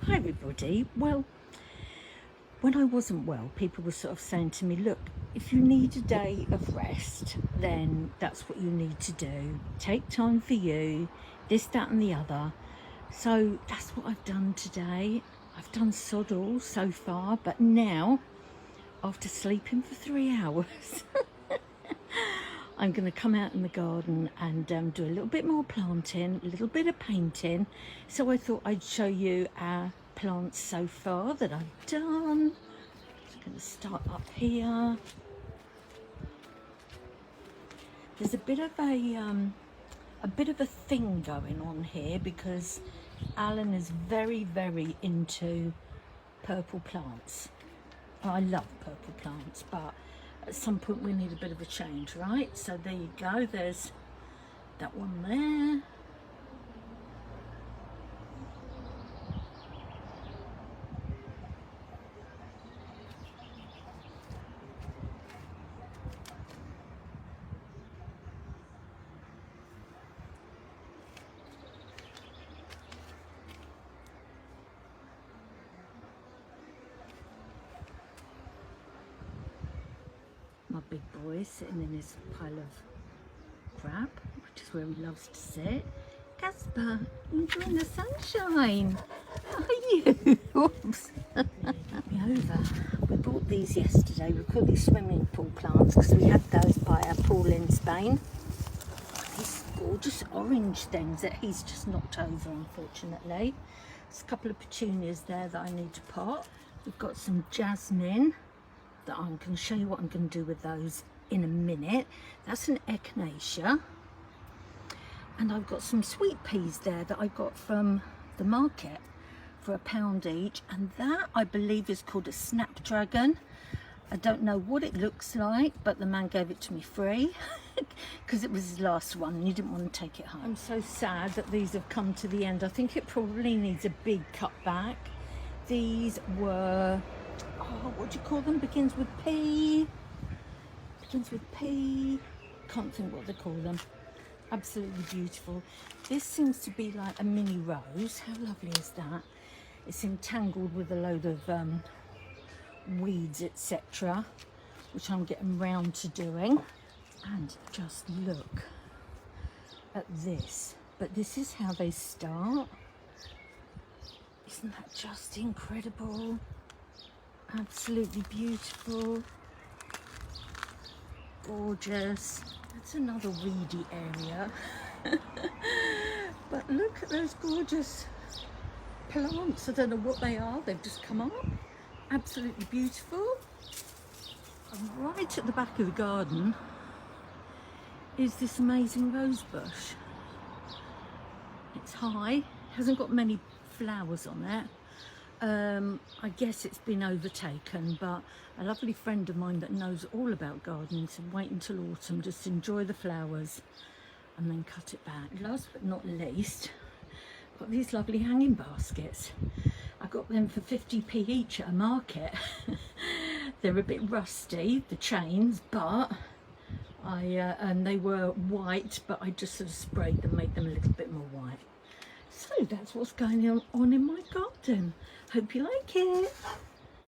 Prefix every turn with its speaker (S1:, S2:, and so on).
S1: Hi everybody. Well, when I wasn't well, people were sort of saying to me, look, if you need a day of rest, then that's what you need to do. Take time for you, this, that and the other. So that's what I've done today. I've done sod all so far, but now, after sleeping for 3 hours, I'm going to come out in the garden and do a little bit more planting, a little bit of painting. So I thought I'd show you our plants so far that I've done. I'm going to start up here. There's a bit of a thing going on here because Alan is very, very into purple plants. I love purple plants, but at some point we need a bit of a change, right? So there you go, there's that one there. My big boy is sitting in his pile of crap, which is where he loves to sit. Casper, enjoying the sunshine. How are you? Oops. Me over. We bought these yesterday. We call these swimming pool plants because we had those by our pool in Spain. These gorgeous orange things that he's just knocked over, unfortunately. There's a couple of petunias there that I need to pot. We've got some jasmine that I'm going to show you what I'm going to do with those in a minute. That's an echinacea. And I've got some sweet peas there that I got from the market for £1 each. And that, I believe, is called a snapdragon. I don't know what it looks like, but the man gave it to me free because it was his last one and he didn't want to take it home. I'm so sad that these have come to the end. I think it probably needs a big cut back. These were, what do you call them? Begins with P. Begins with P. Can't think what they call them. Absolutely beautiful. This seems to be like a mini rose. How lovely is that? It's entangled with a load of weeds, etc., which I'm getting round to doing. And just look at this. But this is how they start. Isn't that just incredible? Absolutely beautiful. Gorgeous. That's another weedy area. But look at those gorgeous plants. I don't know what they are. They've just come up. Absolutely beautiful. And right at the back of the garden is this amazing rose bush. It's high. Hasn't got many flowers on it. I guess it's been overtaken, but a lovely friend of mine that knows all about gardening said wait until autumn, just enjoy the flowers and then cut it back. Last but not least, got these lovely hanging baskets. I got them for 50p each at a market. They're a bit rusty, the chains, but and they were white, but I just sort of sprayed them, made them a little bit more white. So that's what's going on in my garden. Hope you like it.